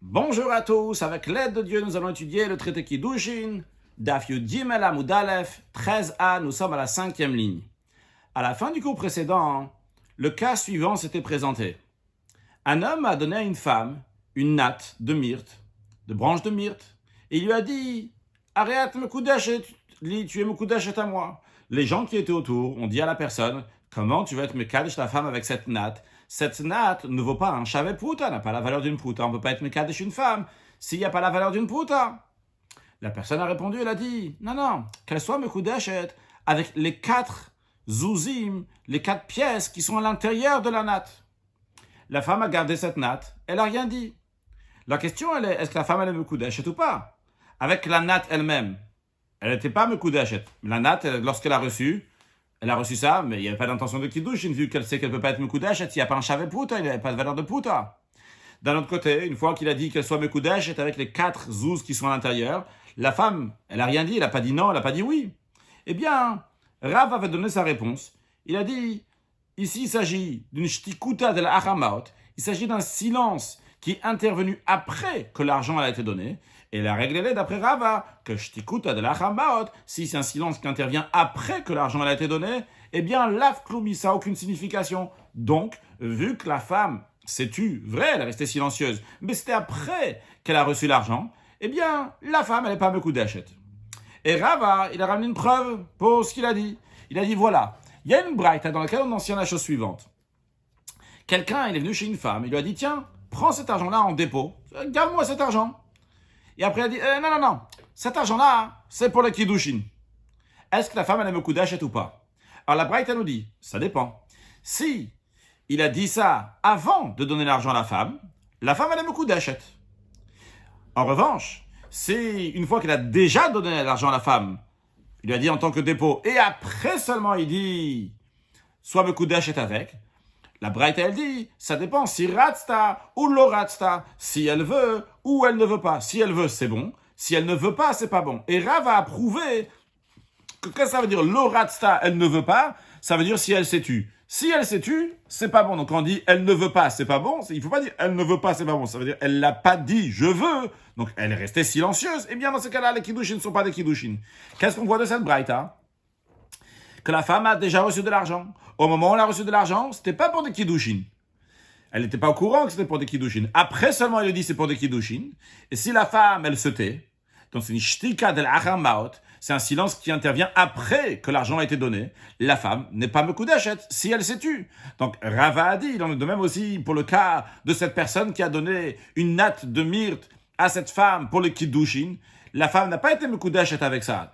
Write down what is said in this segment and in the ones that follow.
Bonjour à tous, avec l'aide de Dieu, nous allons étudier le traité Kiddushin, Daf Yud Gimel Amud Aleph, 13a, nous sommes à la 5e ligne. À la fin du cours précédent, le cas suivant s'était présenté. Un homme a donné à une femme une natte de myrte, de branches de myrte, et il lui a dit « Arrête, Mekudeshet, tu es Mekudeshet à moi ». Les gens qui étaient autour ont dit à la personne « Comment tu vas être Mekadesh la femme avec cette natte ?» Cette natte ne vaut pas un shavet pruta, n'a pas la valeur d'une pruta. On ne peut pas être Mekadesh une femme s'il n'y a pas la valeur d'une pruta. La personne a répondu, elle a dit, non, qu'elle soit Mekudeshet avec les 4 zouzim, les 4 pièces qui sont à l'intérieur de la natte. La femme a gardé cette natte, elle n'a rien dit. La question, elle est-ce que la femme, elle est Mekudeshet ou pas? Avec la natte elle-même, elle n'était pas Mekudeshet. La natte, lorsqu'elle a reçu ça, mais il n'y avait pas d'intention de Kiddushin, vu qu'elle sait qu'elle ne peut pas être Mekudeshet, il n'y a pas un shavet pruta, il n'y avait pas de valeur de pruta. D'un autre côté, une fois qu'il a dit qu'elle soit Mekudeshet avec les 4 zouz qui sont à l'intérieur, la femme, elle n'a rien dit, elle n'a pas dit non, elle n'a pas dit oui. Eh bien, Rav avait donné sa réponse. Il a dit, ici il s'agit d'une shtikuta de la achamaot, il s'agit d'un silence qui est intervenu après que l'argent a été donné. Et la règle est d'après Rava que shtikuta de la achamaot, si c'est un silence qui intervient après que l'argent a été donné, eh bien, laf kloumi, ça n'a aucune signification. Donc, vu que la femme s'est tue, vrai, elle est restée silencieuse, mais c'était après qu'elle a reçu l'argent, eh bien, la femme, elle n'est pas Mekudeshet. Et Rava, il a ramené une preuve pour ce qu'il a dit. Il a dit, voilà, il y a une braïta dans laquelle on mentionne la chose suivante. Quelqu'un, il est venu chez une femme, il lui a dit, tiens, prends cet argent-là en dépôt, garde-moi cet argent. Et après, il a dit, non, cet argent-là, c'est pour le Kiddushin. Est-ce que la femme, elle est Mekudeshet ou pas? Alors la braïta nous dit, ça dépend. Si il a dit ça avant de donner l'argent à la femme, elle est Mekudeshet. En revanche, si une fois qu'il a déjà donné l'argent à la femme, il lui a dit en tant que dépôt, et après seulement il dit, soit Mekudeshet avec, la braïta elle dit, ça dépend si ratzta ou lo ratzta, si elle veut ou elle ne veut pas. Si elle veut, c'est bon. Si elle ne veut pas, c'est pas bon. Et Rav a approuvé que qu'est-ce que ça veut dire lo ratzta, elle ne veut pas, ça veut dire si elle s'est tue. Si elle s'est tue, c'est pas bon. Donc quand on dit elle ne veut pas, c'est pas bon, il faut pas dire elle ne veut pas, c'est pas bon. Ça veut dire elle l'a pas dit, je veux. Donc elle est restée silencieuse. Et bien dans ce cas-là, les kiddushin ne sont pas des kiddushin. Qu'est-ce qu'on voit de cette braïta? Que la femme a déjà reçu de l'argent. Au moment où elle a reçu de l'argent, c'était pas pour des kiddushin. Elle n'était pas au courant que c'était pour des kiddushin. Après seulement, elle lui dit c'est pour des kiddushin. Et si la femme, elle se tait, donc c'est une shtika de l'achamaot, c'est un silence qui intervient après que l'argent a été donné. La femme n'est pas Mekudeshet si elle s'est tue. Donc Rava a dit, il en est de même aussi pour le cas de cette personne qui a donné une natte de myrte à cette femme pour le kiddushin. La femme n'a pas été Mekudeshet avec ça.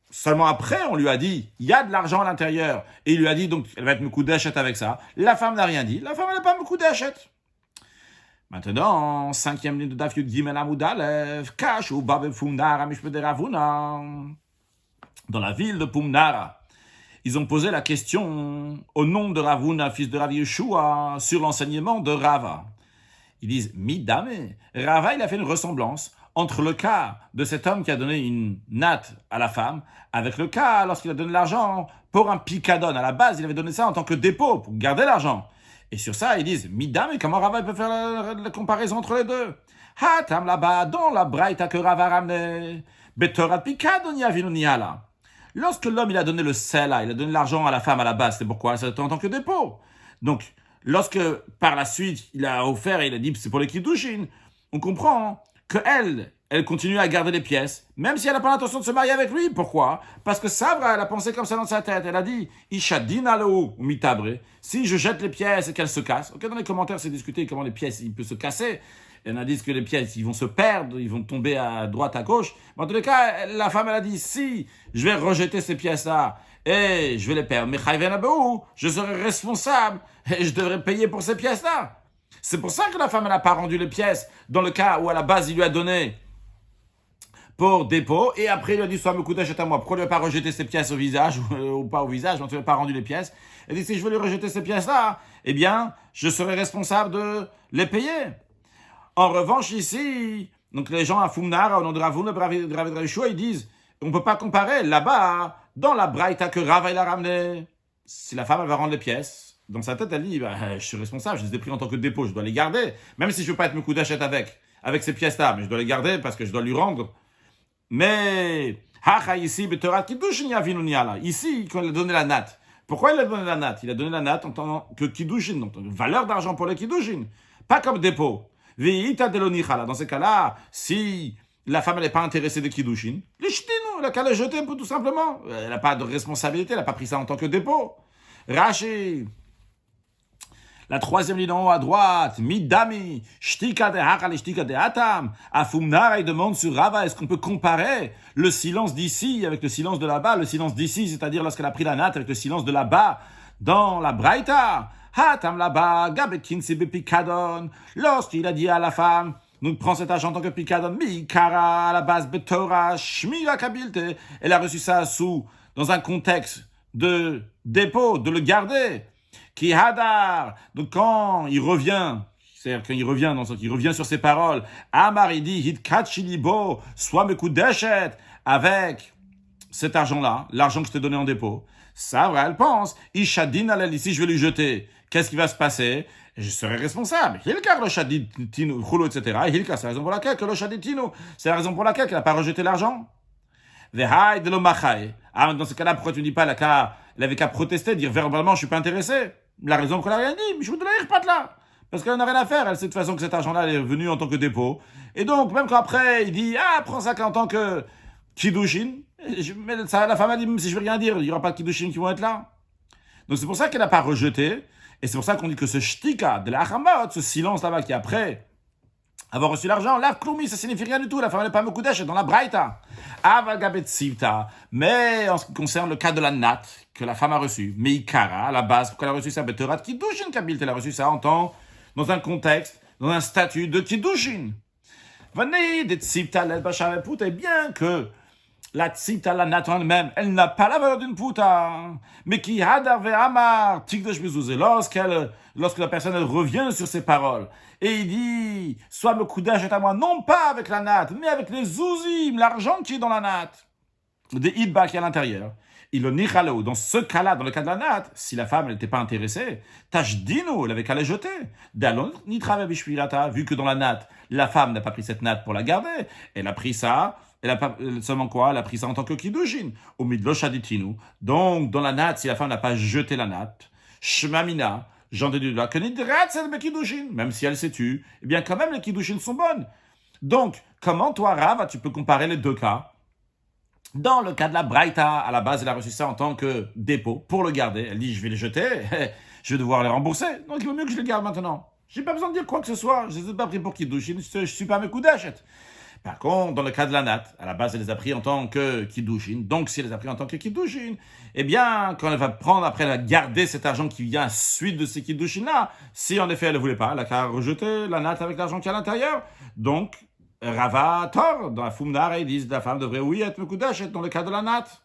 Seulement après, on lui a dit, il y a de l'argent à l'intérieur. Et il lui a dit, donc, elle va être Mekudeshet avec ça. La femme n'a rien dit. La femme, elle n'est pas Mekudeshet. Maintenant, 5e ligne de Daf Yud Gimel Amud Aleph, Kash ou Babe Pumnara Mishpeh de Ravuna. Dans la ville de Pumnara, ils ont posé la question au nom de Ravuna, fils de Rav Yeshua, sur l'enseignement de Rava. Ils disent, Midame, Rava, il a fait une ressemblance entre le cas de cet homme qui a donné une natte à la femme, avec le cas lorsqu'il a donné l'argent pour un picadon. À la base, il avait donné ça en tant que dépôt, pour garder l'argent. Et sur ça, ils disent, Midam, et comment Rava peut faire la comparaison entre les deux? Hatam là-bas, dans la braïta que Rava a ramené, Betorat picadon yavinu nihala. Lorsque l'homme, il a donné le sel, il a donné l'argent à la femme à la base, c'est pourquoi? C'était en tant que dépôt. Donc, lorsque, par la suite, il a offert et il a dit, c'est pour les kiddushin, on comprend que elle continue à garder les pièces, même si elle n'a pas l'intention de se marier avec lui. Pourquoi? Parce que Savra, elle a pensé comme ça dans sa tête. Elle a dit, Ishadin alou mitabre. Si je jette les pièces et qu'elles se cassent. Ok, dans les commentaires, c'est discuté comment les pièces, ils peuvent se casser. Il y en a dit que les pièces, ils vont se perdre, ils vont tomber à droite, à gauche. Mais en tous les cas, la femme, elle a dit, si je vais rejeter ces pièces-là et je vais les perdre, mais je serai responsable et je devrais payer pour ces pièces-là. C'est pour ça que la femme, elle n'a pas rendu les pièces dans le cas où à la base, il lui a donné pour dépôt, et après il lui a dit, soit Mekudeshet à moi. Pourquoi il n'a pas rejeté ses pièces au visage, ou pas au visage, mais il n'a pas rendu les pièces? Elle dit, si je veux lui rejeter ces pièces-là, eh bien, je serai responsable de les payer. En revanche, ici, donc les gens à Fumnara, au nom de Ravuna, Rav Yeshua, ils disent, on ne peut pas comparer. Là-bas, dans la braïta que Rava il a ramené, si la femme, elle va rendre les pièces, dans sa tête, elle dit, je suis responsable, je les ai pris en tant que dépôt, je dois les garder, même si je ne veux pas être Mekudeshet avec avec ces pièces-là, mais je dois les garder parce que je dois lui rendre. Mais, ici, quand il a donné la natte, pourquoi il a donné la natte? Il a donné la natte en tant que kiddushin, donc valeur d'argent pour le kiddushin, pas comme dépôt. Dans ces cas-là, si la femme n'est pas intéressée de kiddushin, elle a qu'à le jeter tout simplement. Elle n'a pas de responsabilité, elle n'a pas pris ça en tant que dépôt. Rashi. La troisième ligne en haut à droite, Midami, Shtika de Hakal, Shtika de Atam. Afumnara, il demande sur Rava, est-ce qu'on peut comparer le silence d'ici avec le silence de là-bas? Le silence d'ici, c'est-à-dire lorsqu'elle a pris la natte, avec le silence de là-bas, dans la Braïta. Hatam là-bas, Gabekin Sebe Pikadon. Lorsqu'il a dit à la femme, donc prends cet argent en tant que Pikadon, Mikara, à la base, Betora, Shmira Kabilte. Elle a reçu ça dans un contexte de dépôt, de le garder. Qui hadar, donc quand il revient, c'est-à-dire quand il revient sur ses paroles, Amar il dit hitkachilibo, soit mekudeshet, avec cet argent-là, l'argent que je t'ai donné en dépôt. Ça, elle pense, ishadin alel, ici je vais lui jeter. Qu'est-ce qui va se passer? Je serai responsable. Hilkar le shaditino, chulo, etc. Hilkar, c'est la raison pour laquelle que le shaditino, c'est la raison pour laquelle qu'elle n'a pas rejeté l'argent. Vehai de l'omachai. Ah, dans ce cas-là, pourquoi tu ne dis pas elle avait qu'à protester, dire verbalement, je suis pas intéressé. La raison qu'on n'a rien dit, je vous donne pas de là. Parce qu'elle n'a rien à faire. Elle sait de toute façon que cet argent-là, elle est venu en tant que dépôt. Et donc, même quand après, il dit, prends ça en tant que kiddushin. Mais ça, la femme a dit, même si je veux rien dire, il n'y aura pas de kiddushin qui vont être là. Donc c'est pour ça qu'elle n'a pas rejeté. Et c'est pour ça qu'on dit que ce shtika de la Hamad, ce silence là-bas qui après avoir reçu l'argent, la kloumi, ça signifie rien du tout. La femme n'est pas mekudesh, elle est dans la braïta. Avagabet sivta. Mais en ce qui concerne le cas de la natte que la femme a reçu, meikara, à la base, pourquoi elle a reçu ça? Beterat kiddushin kabilt, elle a reçu ça dans un contexte, dans un statut de kiddushin. Venez de tsivta l'elbashar puta, et bien que la tsivta, la natte en elle-même, elle n'a pas la valeur d'une puta. Mais qui hadar ve'amar, tikdosh bezouze, lorsque la personne elle revient sur ses paroles, et il dit, soit me koudash est à moi, non pas avec la natte, mais avec les zouzim, l'argent qui est dans la natte, des idba qui est à l'intérieur. Il le nichalou. Dans ce cas-là, dans le cas de la natte, si la femme n'était pas intéressée, tashdino, elle avait qu'à la jeter. Dalon ni travaille bishvirata, vu que dans la natte, la femme n'a pas pris cette natte pour la garder, elle a pris ça. Elle a pas seulement quoi? Elle a pris ça en tant que kiddushin. Au midlo shaditinu. Donc, dans la natte, si la femme n'a pas jeté la natte, shmamina, j'en déduis là que nidrat c'est le kiddushin. Même si elle s'est tue, eh bien, quand même, les kiddushin sont bonnes. Donc, comment toi, Rav, tu peux comparer les deux cas? Dans le cas de la Braïta, à la base, elle a reçu ça en tant que dépôt pour le garder. Elle dit, je vais les jeter, je vais devoir les rembourser. Donc, il vaut mieux que je les garde maintenant. J'ai pas besoin de dire quoi que ce soit. Je ne les ai pas pris pour kiddushin, je suis pas mes coups d'achète. Par contre, dans le cas de la natte, à la base, elle les a pris en tant que kiddushin. Donc, si elle les a pris en tant que kiddushin, eh bien, quand elle va prendre, après, elle va garder cet argent qui vient à suite de ces kiddushin-là. Si, en effet, elle ne voulait pas, elle a qu'à rejeter la natte avec l'argent qui est à l'intérieur. Donc, Rava Tor, dans la Fumnara, ils disent la femme devrait, oui, être mekudash, dans le cas de la natte.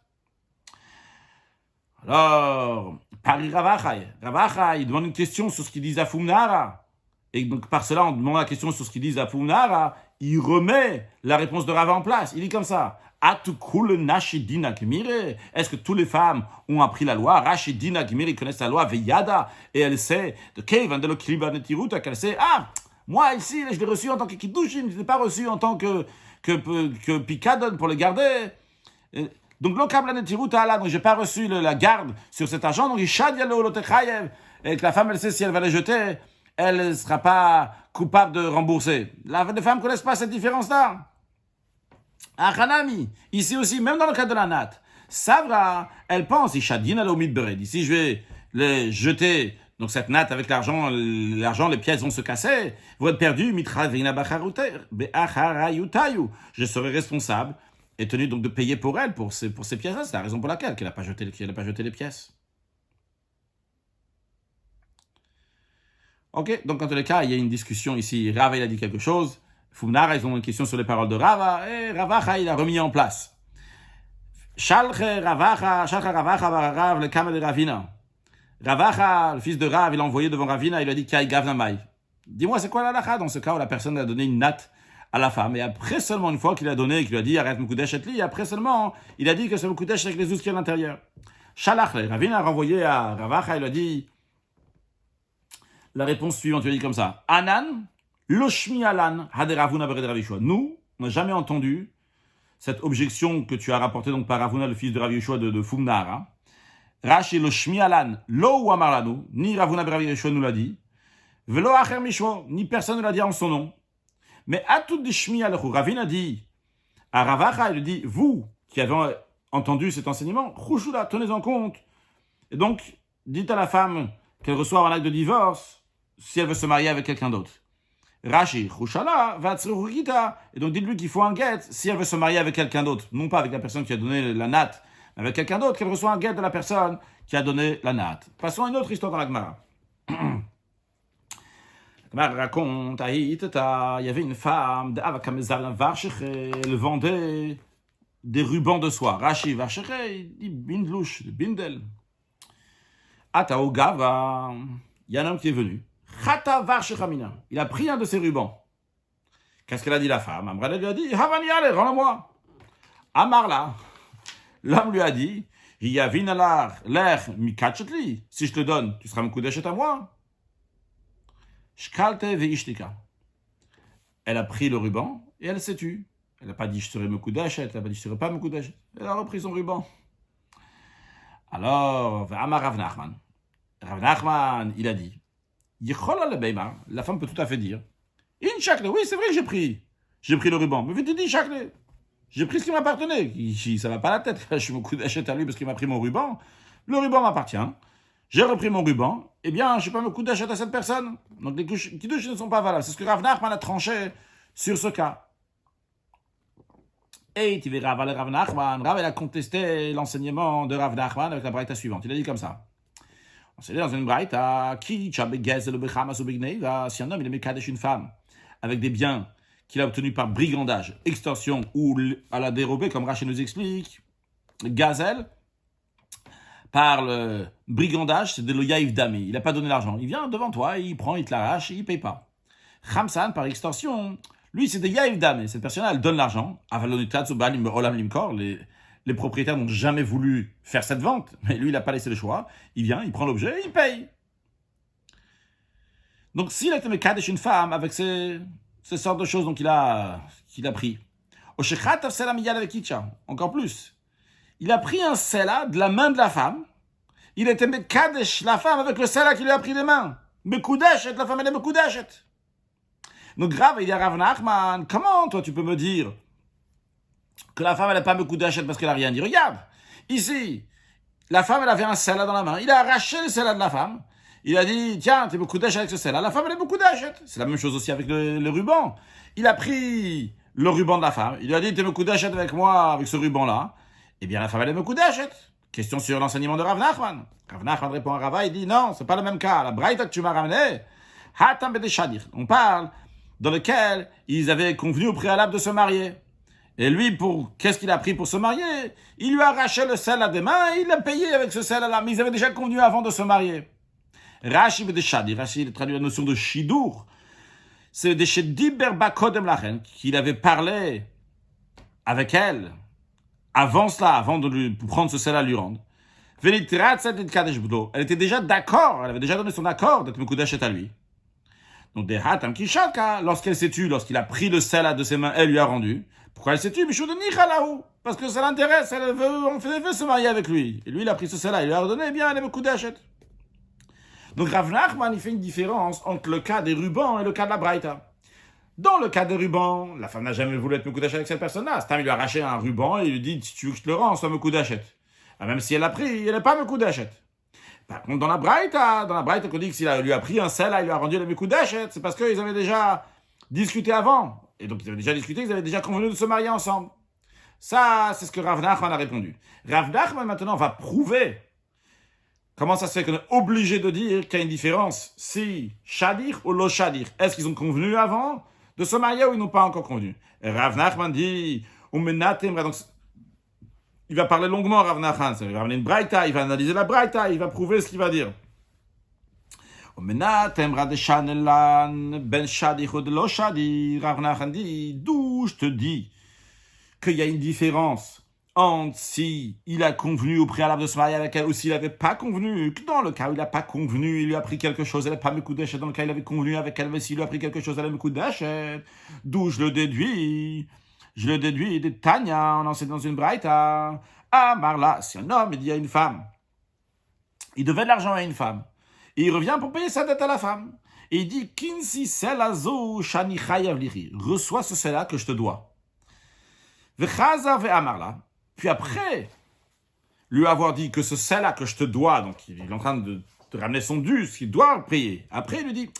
Alors, Pari Ravachai. Ravachai, il demande une question sur ce qu'ils disent à Fumnara. Et donc, par cela, on demande la question sur ce qu'ils disent à Fumnara. Il remet la réponse de Rava en place. Il dit comme ça. Est-ce que toutes les femmes ont appris la loi? Rashidina Gmiri connaissent la loi, Veyada, et elle sait, de Kevan de l'Okriba Netiruta, qu'elle sait, moi ici, je l'ai reçu en tant que kiddushin, je ne l'ai pas reçu en tant que Pikadon pour le garder. Donc, l'Okriba Netiruta, là, donc je n'ai pas reçu la garde sur cet argent, donc Ishad Yalo Lotechayev, et que la femme, elle sait si elle va les jeter, elle ne sera pas coupable de rembourser. Les femmes ne connaissent pas cette différence-là. Hanami, ici aussi, même dans le cas de la natte, Savra, elle pense, Ishadina lo mitbered. Ici, je vais les jeter, donc cette natte avec l'argent, les pièces vont se casser, vont être perdues, mitravina be'acharayutayu. Je serai responsable et tenu donc de payer pour elle, pour ces pièces-là. C'est la raison pour laquelle qu'elle n'a pas jeté les pièces. Ok, donc en tous les cas, il y a une discussion ici. Rava, il a dit quelque chose. Fumnara, ils ont une question sur les paroles de Rava, et Ravacha, il a remis en place. Shalcha Ravacha, Rav, le Kama de Ravina. Ravacha, le fils de Rav, il a envoyé devant Ravina, il lui a dit Kai Gavnamai. Dis-moi, c'est quoi la lacha dans ce cas où la personne a donné une natte à la femme, et après seulement une fois qu'il a donné, qu'il lui a dit arrête Mekudesh et li, après seulement, il a dit que c'est Mekudesh avec les ous qui est à l'intérieur. Shalach, Ravina a renvoyé à Ravacha, il lui a dit la réponse suivante, il a dit comme ça Anan, Loshmi alan haderavuna bered Rav Yeshua. Nous, on n'a jamais entendu cette objection que tu as rapportée donc par Ravuna, le fils de Rav Yeshua de Fumnara. Rashi Loshmi alan lo ou amarlanu, ni Ravuna bered Rav Yeshua nous l'a dit, velo acher mishmo, ni personne ne l'a dit en son nom. Mais à tout de Shmi alechou, Ravina a dit à Ravacha, il dit, vous qui avez entendu cet enseignement, chouchoula, tenez en compte. Et donc, dites à la femme qu'elle reçoit un acte de divorce si elle veut se marier avec quelqu'un d'autre. Rashi, chouchala, vatzrurita. Et donc, dites-lui qu'il faut un guet si elle veut se marier avec quelqu'un d'autre. Non pas avec la personne qui a donné la natte, mais avec quelqu'un d'autre, qu'elle reçoit un guet de la personne qui a donné la natte. Passons à une autre histoire dans la Gemara. Gemara raconte, il y avait une femme, elle vendait des rubans de soie. Rashi, varcheche, il dit bindlouche, bindel. Ataogava, il y a un homme qui est venu. Chata varchechamina, il a pris un de ses rubans. Qu'est-ce qu'elle a dit la femme? Amrala lui a dit, Havani, allez, rends-le-moi. Amarla, l'homme lui a dit, Yavinalar, l'air mikachetli, si je te donne, tu seras me koudeshet à moi. Shkalte veishtika. Elle a pris le ruban et elle s'est tue. Elle n'a pas dit je serai me koudeshet, elle n'a pas dit je serai pas me koudeshet. Elle a repris son ruban. Alors, Amar Rav Nachman. Rav Nachman, il a dit, la femme peut tout à fait dire, oui, c'est vrai que j'ai pris le ruban, mais vite dit Shakle. J'ai pris ce qui m'appartenait. Ça va pas la tête. Je suis me koudeshet à lui parce qu'il m'a pris mon ruban. Le ruban m'appartient. J'ai repris mon ruban, eh bien, je ne suis pas me koudeshet à cette personne. Donc, les kiddush ne sont pas valables. C'est ce que Rav Nachman a tranché sur ce cas. Et tu verras, Rav Nachman, Rav, elle a contesté l'enseignement de Rav Nachman avec la braïta suivante. Il a dit comme ça. On s'est dit dans une braïta, si un homme, il est mekadesh une femme, avec des biens qu'il a obtenus par brigandage, extorsion, ou à la dérobée, comme Rachel nous explique, gazelle, par le brigandage, c'est de l'oyaïv dami. Il n'a pas donné l'argent. Il vient devant toi, il prend, il te l'arrache, et il ne paye pas. Khamsan, par extorsion, lui, c'est de yaïv dami. Cette personne-là, elle donne l'argent. Les propriétaires n'ont jamais voulu faire cette vente, mais lui, il n'a pas laissé le choix. Il vient, il prend l'objet, il paye. Donc, s'il a été mekadesh une femme avec ces sortes de choses qu'il a pris, encore plus, il a pris un sela de la main de la femme. Il était mekadesh la femme avec le sela qu'il lui a pris des mains. Mekudeshet, la femme elle est mekudeshet. Donc grave, il y a Rav Nachman. Comment toi tu peux me dire que la femme elle n'est pas mekudeshet parce qu'elle a rien dit? Regarde, ici, la femme elle avait un sela dans la main. Il a arraché le sela de la femme. Il a dit tiens, tu es mekudeshet avec ce sela. La femme elle est mekudeshet. C'est la même chose aussi avec le ruban. Il a pris le ruban de la femme. Il lui a dit tu es mekudeshet avec moi avec ce ruban là. Eh bien, la femme, elle est mekudeshet. Question sur l'enseignement de Rav Nachman. Rav Nachman répond à Rava, il dit non, c'est pas le même cas. La braïta que tu m'as ramené, hatam bedeshadir. On parle dans lequel ils avaient convenu au préalable de se marier. Et lui, qu'est-ce qu'il a pris pour se marier? Il lui a arraché le sel à des mains et il l'a payé avec ce sel-là. Mais ils avaient déjà convenu avant de se marier. Rashi bedeshadir. Rashi, il traduit la notion de shidur. C'est des shediber bakodem lachen, qu'il avait parlé avec elle. Avant cela, avant de lui prendre ce sel à lui rendre, elle était déjà d'accord, elle avait déjà donné son accord d'être mekudeshet à lui. Donc, lorsqu'elle s'est tue, lorsqu'il a pris le sel de ses mains, elle lui a rendu. Pourquoi elle s'est tue? Parce que ça l'intéresse, elle veut se marier avec lui. Et lui, il a pris ce sel il lui a redonné, eh bien, elle est mekudeshet. Donc, Rav Nachman, il fait une différence entre le cas des rubans et le cas de la braïta. Dans le cas des rubans, la femme n'a jamais voulu être mekudeshet avec cette personne-là. Stam, il lui a arraché un ruban et il lui dit si tu veux que je te le rends, sois mekudeshet. Même si elle l'a pris, elle n'est pas mekudeshet. Par contre, dans la braïta qu'on dit que s'il lui a pris un sel, il lui a rendu la mekudeshet, c'est parce qu'ils avaient déjà discuté avant. Et donc, ils avaient déjà discuté, ils avaient déjà convenu de se marier ensemble. Ça, c'est ce que Rav Nachman a répondu. Rav Nachman, maintenant, va prouver comment ça se fait qu'on est obligé de dire qu'il y a une différence. Si shadir ou lo shadir. Est-ce qu'ils ont convenu avant de se marier ou ils n'ont pas encore convenu? Et Rav Nachman dit, donc, il va parler longuement, Rav Nachman. Il va ramener une braïta, il va analyser la braïta, il va prouver ce qu'il va dire. Ben shadir ou de lo shadir. Rav Nachman dit, d'où je te dis qu'il y a une différence entre si il a convenu au préalable de se marier avec elle ou s'il n'avait pas convenu, que dans le cas où il n'a pas convenu, il lui a pris quelque chose, elle n'a pas Mekudeshet, dans le cas où il avait convenu avec elle, mais s'il lui a pris quelque chose, elle a Mekudeshet, d'où je le déduis des Tanya, on enseigne dans une Braïta, ah Marla, si un homme il dit à une femme, il devait de l'argent à une femme, et il revient pour payer sa dette à la femme, et il dit, Kinsi selazo shani chayav liri, reçois ce cela que je te dois. Vechaza ve'amarla. Puis après lui avoir dit que ce celle-là que je te dois, donc il est en train de ramener son dû, ce qu'il doit payer. Après, il lui dit,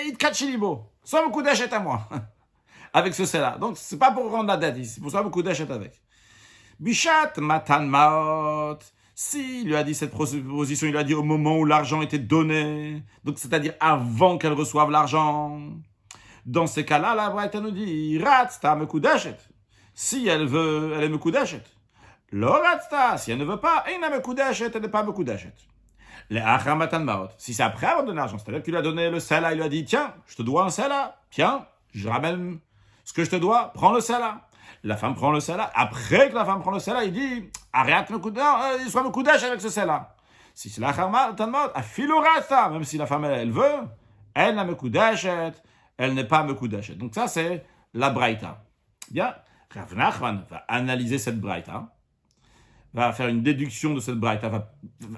il te cache libo, sois beaucoup d'achète à moi, avec ce celle-là. Donc, c'est pas pour rendre la dette, c'est pour sois beaucoup d'achète avec. Bishat matan maot. Si, il lui a dit cette proposition, il lui a dit au moment où l'argent était donné, donc c'est-à-dire avant qu'elle reçoive l'argent. Dans ces cas-là, la Braïta nous dit, ratsta mekudeshet. Si elle veut, elle est mekudeshet. L'oratsta, si elle ne veut pas, elle n'est pas mekudeshet. Les achamatan maot. Si c'est après avoir donné l'argent, c'est-à-dire qu'il lui a donné le sela, il lui a dit, tiens, je te dois un sela, tiens, je ramène ce que je te dois, prends le sela. La femme prend le sela. Après que la femme prend le sela, il dit, arrête mekudeshet, sois mekudeshet avec ce sela. Si c'est l'achamatan maot, afilorasta, même si la femme elle veut, elle n'a mekudeshet, elle n'est pas mekudeshet. Donc ça c'est la braïta. Bien, Rav Nachman va analyser cette braïta, va faire une déduction de cette braïta, va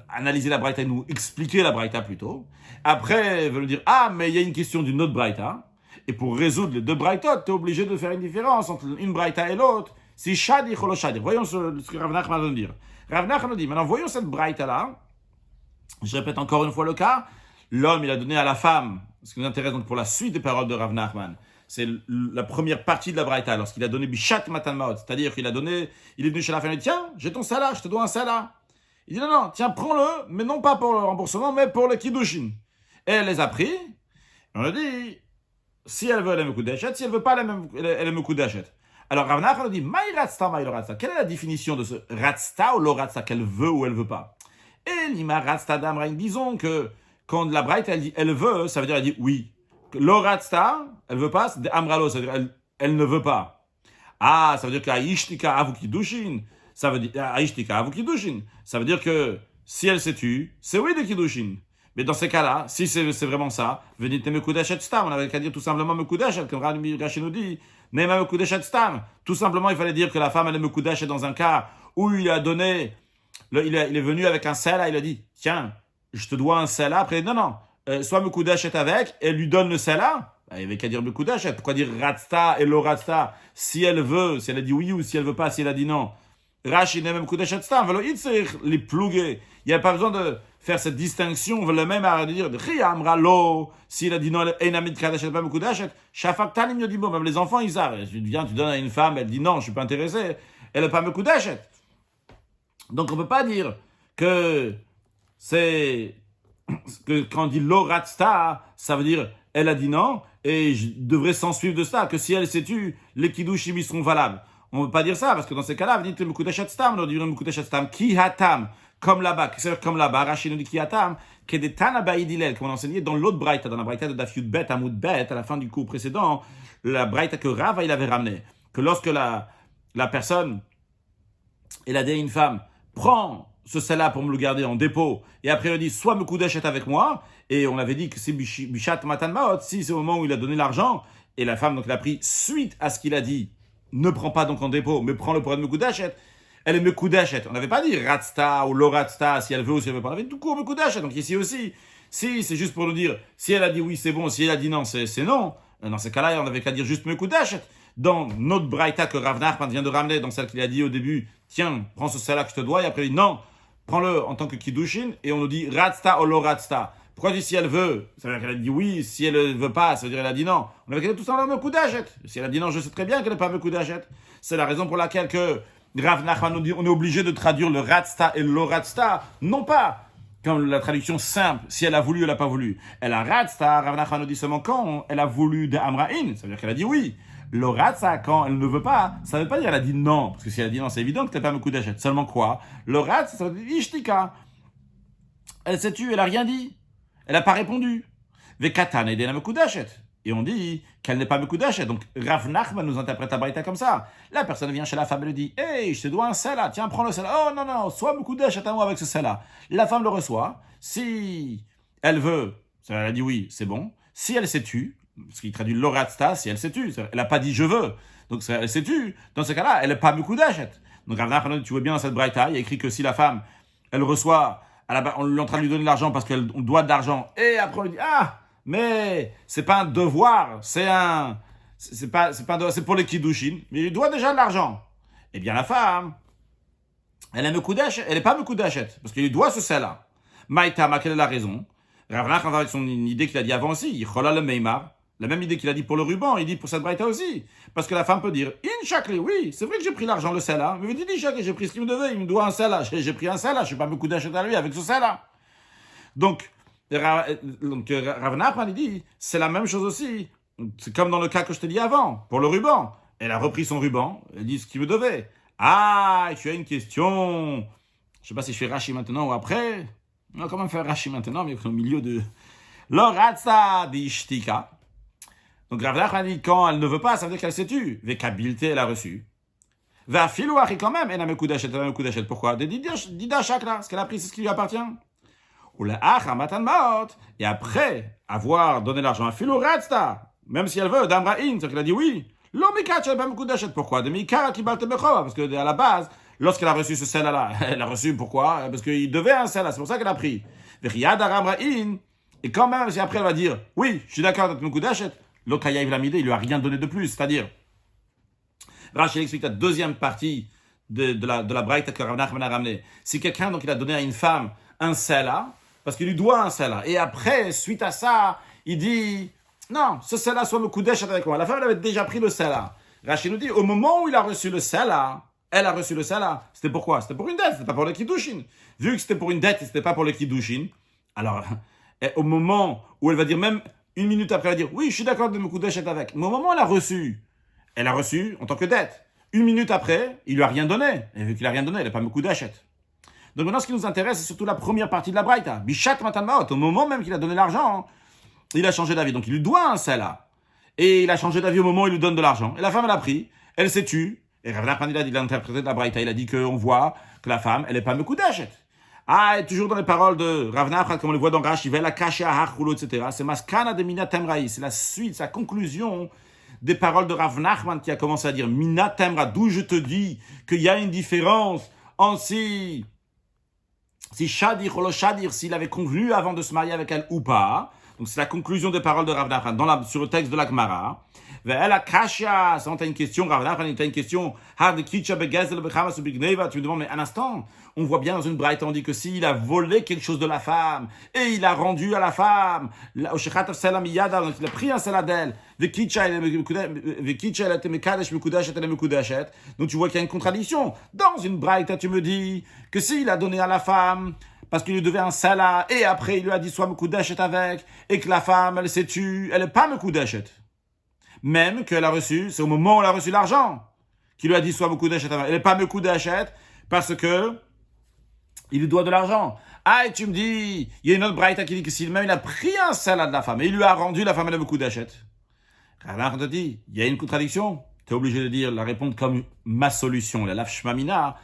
analyser la braïta et nous expliquer la braïta plutôt. Après, il va nous dire, mais il y a une question d'une autre braïta. Et pour résoudre les deux braïtas, tu es obligé de faire une différence entre une braïta et l'autre. C'est shadir ou lo shadir. Voyons ce que Rav Nachman va nous dire. Rav Nachman nous dit, maintenant voyons cette braïta-là. Je répète encore une fois le cas. L'homme, il a donné à la femme, ce qui nous intéresse donc pour la suite des paroles de Rav Nachman, c'est la première partie de la braïta, lorsqu'il a donné bishat matan maot, c'est-à-dire qu'il a donné, il est venu chez la femme et il dit, tiens, j'ai ton sala, je te dois un sala. Il dit, non, tiens, prends-le, mais non pas pour le remboursement, mais pour le kiddushin. Et elle les a pris, et on a dit, si elle veut, elle est mekudeshet, si elle veut pas, elle est mekudeshet. Alors Rav Nachman nous dit, maï ratsta, maï lo ratsta. Quelle est la définition de ce ratsta ou lo ratsta, qu'elle veut ou elle veut pas? Et l'ima ratsta damrain, disons que quand la braïta, elle dit, elle veut, ça veut dire, elle dit oui. L'oratsta, elle veut pas, c'est amralo, c'est-à-dire elle ne veut pas. Ça veut dire qu'aishtika avukidushin, ça veut dire aishtika avukidushin, ça veut dire que si elle s'est tue, c'est oui de kidushin. Mais dans ces cas-là, si c'est vraiment ça, venez te mekudeshet stam, on avait qu'à dire tout simplement mekudeshet, comme Rashi nous dit, nema mekudeshet stam. Tout simplement, il fallait dire que la femme elle est mekudeshet dans un cas où il a donné, il est venu avec un sela, il a dit, tiens, je te dois un sela, après non. Soit mekudeshet avec, et lui donne le sela, il n'y avait qu'à dire mekudeshet. Pourquoi dire ratsta et lo ratsta? Si elle veut, si elle a dit oui ou si elle veut pas, si elle a dit non. Rashi n'est même mekudeshet stam, velo itzir les pluguer. Il n'y a pas besoin de faire cette distinction, on veut le même à dire, amra lo, s'il a dit non, enamid kadeshet pas mekudeshet, shafak tanim yodimo, même les enfants ils savent. Tu viens, tu donnes à une femme, elle dit non, je suis pas intéressé, elle n'est pas mekudeshet. Donc on peut pas dire que c'est que quand on dit l'oratsta, ça veut dire elle a dit non, et je devrais s'en suivre de ça, que si elle s'est tue, les kiddushim ils seront valables. On ne peut pas dire ça, parce que dans ces cas-là, vous dites mekudeshet stam, on dit mekudeshet stam, ki hatam, comme là-bas, c'est comme là-bas, Rashi nous dit ki hatam, que des tana ba'idilel, comme on a enseigné dans l'autre braïta, dans la braïta de Daf Yud Bet, Amud Bet, à la fin du cours précédent, la braïta que Rava il avait ramené, que lorsque la personne, elle a dit à une femme, prends ce celle-là pour me le garder en dépôt, et après il dit, soit mekudeshet avec moi, et on avait dit que c'est bishat matan maot, si c'est au moment où il a donné l'argent, et la femme donc l'a pris suite à ce qu'il a dit, ne prends pas donc en dépôt, mais prends-le pour être mekudeshet, elle est mekudeshet. On n'avait pas dit ratsta ou loratsta, si elle veut ou si elle veut pas, on avait tout court mekudeshet, donc ici aussi, si c'est juste pour nous dire, si elle a dit oui c'est bon, si elle a dit non c'est non, dans ces cas-là on n'avait qu'à dire juste mekudeshet. Dans notre braïta que Rav Nachman vient de ramener, dans celle qu'il a dit au début, tiens, prends ce celle-là que je te dois, et après il dit non, prends-le en tant que kiddushin, et on nous dit ratsta ou lo ratsta. Pourquoi dit si elle veut? Ça veut dire qu'elle a dit oui, si elle ne veut pas, ça veut dire qu'elle a dit non. On avait qu'à dire tout simplement mekudeshet. Si elle a dit non, je sais très bien qu'elle n'est pas mekudeshet. C'est la raison pour laquelle que Rav Nachman nous dit on est obligé de traduire le ratsta et lo ratsta, non pas comme la traduction simple, si elle a voulu ou elle n'a pas voulu. Elle a ratsta, Rav Nachman nous dit seulement quand elle a voulu de amra'in, ça veut dire qu'elle a dit oui. L'oratsa, quand elle ne veut pas, ça ne veut pas dire qu'elle a dit non, parce que si elle a dit non, c'est évident que tu n'es pas mekudeshet. Seulement quoi? L'oratsa, ça veut dire ishtika. Elle s'est tue, elle n'a rien dit. Elle n'a pas répondu. Vekatan et la mekudeshet. Et on dit qu'elle n'est pas Mekudeshet. Donc Rav Nachman nous interprète la braïta comme ça. La personne vient chez la femme et lui dit « Hey, je te dois un sel, tiens, prends le sel. Oh non, non, sois Mekudeshet à moi avec ce sel-là. » La femme le reçoit. Si elle veut, elle a dit oui, c'est bon. Si elle s'est tue, ce qui traduit l'oratsta, si elle s'est tue, elle n'a pas dit je veux. Donc elle s'est tue. Dans ce cas-là, elle n'est pas Mekudeshet. Donc Rav Nachman, tu vois bien dans cette braïta, il y a écrit que si la femme, elle reçoit, on est en train de lui donner de l'argent parce qu'on doit de l'argent, et après on lui dit « Ah, mais c'est pas un devoir, c'est pour les kiddushin, mais il doit déjà de l'argent. » Eh bien la femme, elle est Mekudeshet, elle n'est pas Mekudeshet, parce qu'il lui doit ce sel-là. Maïtama, quelle est la raison? Rav Nachman avec son idée qu'il a dit avant aussi, Chola le Meimar, la même idée qu'il a dit pour le ruban, il dit pour cette braïta aussi. Parce que la femme peut dire, Inchakli, oui, c'est vrai que j'ai pris l'argent, le sel-là, mais il dit Inchakli, j'ai pris ce qu'il me devait, il me doit un sel-là, j'ai pris un sel-là, je suis pas Mekudeshet à lui avec ce sel-là. Donc Rav Nachman, il dit, c'est la même chose aussi. C'est comme dans le cas que je t'ai dit avant, pour le ruban. Elle a repris son ruban, elle dit ce qu'il me devait. Ah, tu as une question. Je ne sais pas si je fais Rashi maintenant ou après. On va quand même faire Rashi maintenant, mais au milieu de l'oratza d'ishtika. Donc Rav Nachman dit, quand elle ne veut pas, ça veut dire qu'elle s'est tue. Vekabilté, elle a reçu. Va filouachi quand même, elle a Mekudeshet. Pourquoi? Des dida chakra, ce qu'elle a pris, c'est ce qui lui appartient. Et après avoir donné l'argent à Philoratsta, même si elle veut, Damraïn, c'est-à-dire qu'elle a dit oui, pourquoi? Parce que à la base, lorsqu'elle a reçu ce sel-là, elle a reçu pourquoi? Parce qu'il devait un sel-là, c'est pour ça qu'elle a pris. Et quand même, si après elle va dire oui, je suis d'accord avec Mekudeshet, l'autre Hayav Lamide, il lui a rien donné de plus, c'est-à-dire, Rachel explique la deuxième partie de la braïta que Rav Nachman a ramené. Si quelqu'un, donc, il a donné à une femme un sel-là, parce qu'il lui doit un sel-là. Et après, suite à ça, il dit, non, ce sel-là soit Mekudeshet avec moi. La femme, elle avait déjà pris le sel-là. Rachid nous dit, au moment où il a reçu le sel-là, elle a reçu le sel-là, c'était pourquoi? C'était pour une dette, c'était pas pour le kiddushin. Vu que c'était pour une dette et c'était pas pour le kiddushin, alors, au moment où elle va dire, même une minute après, elle va dire, oui, je suis d'accord de Mekudeshet avec. Mais au moment où elle a reçu en tant que dette. Une minute après, il lui a rien donné. Et vu qu'il a rien donné, elle n'est pas Mekudeshet. Donc maintenant, ce qui nous intéresse, c'est surtout la première partie de la braïta. Bishat matan maot. Au moment même qu'il a donné l'argent, il a changé d'avis. Donc il lui doit un sel-là. Et il a changé d'avis au moment où il lui donne de l'argent. Et la femme, elle a pris. Elle s'est tue. Et Rav Nachman, il a interprété de la braïta. Il a dit qu'on voit que la femme, elle n'est pas Mekudeshet. Ah, et toujours dans les paroles de Rav Nachman, comme on le voit dans Rashi, la caché à Harchulo, etc. C'est maskana de mina temraï. C'est la suite, sa conclusion des paroles de Rav Nachman qui a commencé à dire mina temra, d'où je te dis qu'il y a une différence entre si Shadir ou le Shadir, s'il avait convenu avant de se marier avec elle ou pas. Donc c'est la conclusion des paroles de Rav Nachman sur le texte de la Gemara. Elle a kasha, ça t'as une question, Rav Nachman, t'as une question. Tu me demandes, mais un instant, on voit bien dans une braïta, on dit que s'il a volé quelque chose de la femme, et il a rendu à la femme, donc il a pris un salat d'elle, donc tu vois qu'il y a une contradiction. Dans une braïta, tu me dis que s'il a donné à la femme, parce qu'il lui devait un salat, et après il lui a dit soit Mekudeshet avec, et que la femme, elle s'est tue, elle n'est pas Mekudeshet. Même qu'elle a reçu, c'est au moment où elle a reçu l'argent, qu'il lui a dit soit Mekudeshet avec. Elle n'est pas Mekudeshet, parce que il lui doit de l'argent. Ah, et tu me dis, il y a une autre braïta qui dit que s'il même il a pris un salat de la femme, et il lui a rendu, la femme, elle est Mekudeshet. Rav te dit, il y a une contradiction. Tu es obligé de dire, la répondre comme ma solution. La laf shmamina,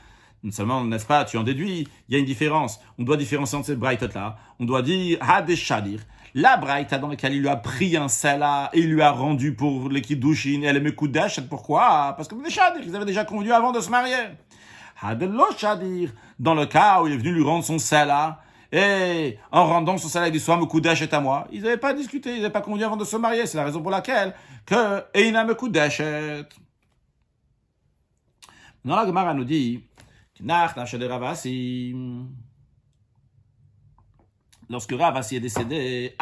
non seulement, n'est-ce pas, tu en déduis, il y a une différence. On doit différencier entre ces braïtotes-là. On doit dire, hadeshadir. La braïta dans laquelle il lui a pris un sela et il lui a rendu pour les kiddushin, elle est Mekudeshet. Pourquoi? Parce que les shadir, ils avaient déjà convenu avant de se marier. Hadelo shadir. Dans le cas où il est venu lui rendre son sela, et en rendant son salaire, il dit soit Mekudeshet à moi. Ils n'avaient pas discuté, ils n'avaient pas convenu avant de se marier. C'est la raison pour laquelle que Eina Mekudeshet. Dans la Gemara nous dit lorsque Rav Assi est décédé,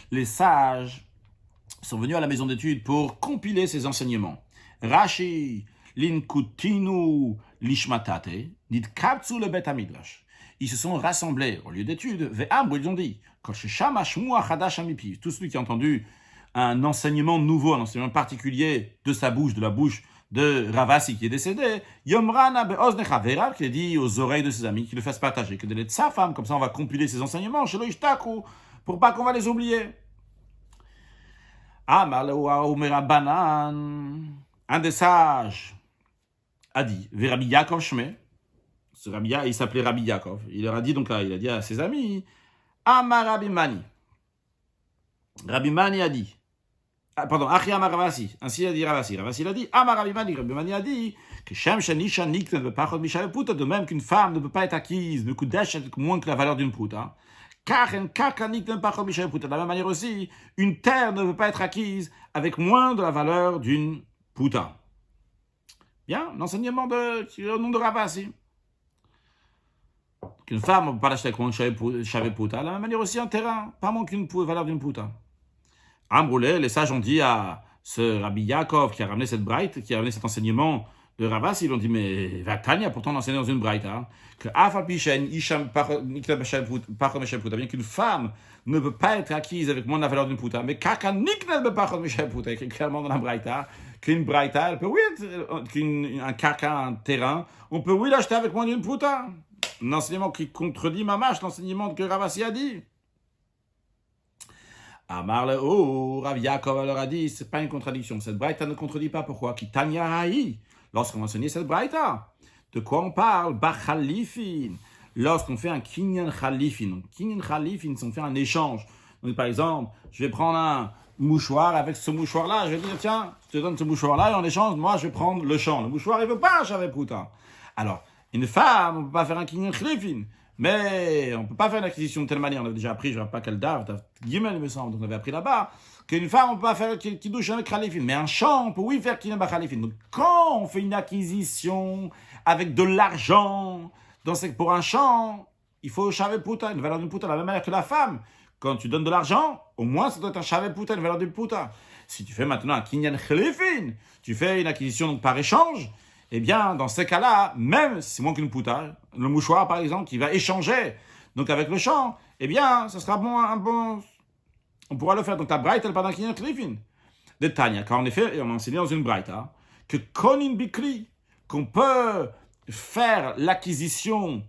les sages sont venus à la maison d'études pour compiler ses enseignements. Rashi Linkutinu lishmatate, nit kapsu le bet midrash. Ils se sont rassemblés au lieu d'études. Ve'amru, ils ont dit, tout celui qui a entendu un enseignement nouveau, un enseignement particulier de sa bouche, de la bouche de Ravasi qui est décédé, Yomrana be'ozne chaverav, qui est dit aux oreilles de ses amis, qu'il le fasse partager, que de l'aide sa femme, comme ça on va compiler ses enseignements, chez l'Ishtaku, pour pas qu'on va les oublier. Amar le'ua umerabanan, un des sages a dit, Rabbi Yaakov Shme, ce Rabbi, il s'appelait Rabbi Yaakov, il leur a dit donc là, il a dit à ses amis, Amar Rabbi Mani. Rabbi Mani a dit, Achi Amar Ravasi, ainsi a dit Ravasi. Ravasi a dit, Amar Rabbi Mani a dit, que Shem Shenisha Nikten ne pachot Mishav Puta, de même qu'une femme ne peut pas être acquise, ne coûte moins que la valeur d'une puta. Karen Kaka Nikten ne pachot Mishav Puta, de la même manière aussi, une terre ne peut pas être acquise avec moins de la valeur d'une puta. Bien, l'enseignement au nom de Ravasi. Qu'une femme ne peut pas l'acheter avec moins de Shav Puta, de la même manière aussi un terrain, pas moins qu'une valeur d'une puta. Amroulé, les sages ont dit à ce Rabbi Yaakov qui a ramené cette braïta, qui a ramené cet enseignement de Ravasi, ils ont dit, mais Vatania, pourtant on enseigne dans une braïta, que bien qu'une femme ne peut pas être acquise avec moins de la valeur d'une puta, mais Kaka Niknel Bepachot Mishav Puta, écrit clairement dans la braïta, qu'une braïta, elle peut, oui, un Kaka, un terrain, on peut, oui, l'acheter avec moins d'une puta. Un enseignement qui contredit mamash l'enseignement que Ravasi a dit. Amar le Rav Yaakov leur a dit, c'est pas une contradiction. Cette braïta ne contredit pas. Pourquoi? Ki Tanya Haï. Lorsqu'on enseignait cette braïta, de quoi on parle? Bachalifin. Lorsqu'on fait un kinyan chalifin. Donc, kinyan chalifin, c'est on fait un échange. Donc, par exemple, je vais prendre un mouchoir avec ce mouchoir-là. Je vais dire, tiens, je te donne ce mouchoir-là et en échange, moi, je vais prendre le champ. Le mouchoir, il veut pas un chavé putain. Alors, une femme, on peut pas faire un kinyan chalifin. Mais on ne peut pas faire une acquisition de telle manière. On avait déjà appris, je ne sais pas quel dave, Gimel, il me semble, donc on avait appris là-bas, qu'une femme, on ne peut pas faire qui douche avec Khalifin. Mais un champ, on peut oui faire qui n'a pas Khalifin. Donc quand on fait une acquisition avec de l'argent, pour un champ, il faut Shavé Puta, une valeur d'une Puta, de la même manière que la femme. Quand tu donnes de l'argent, au moins ça doit être un Shavé Puta, une valeur d'une Puta. Si tu fais maintenant un Kinyan Khalifin, tu fais une acquisition donc, par échange, eh bien, dans ces cas-là, même si c'est moins qu'une puta, le mouchoir, par exemple, qui va échanger, donc avec le champ, eh bien, ça sera bon, on pourra le faire. Donc, la braïta, elle parle d'un kinyan klifin. De Tanya, car en effet, on a enseigné dans une braïta, que konin bikli, qu'on peut faire l'acquisition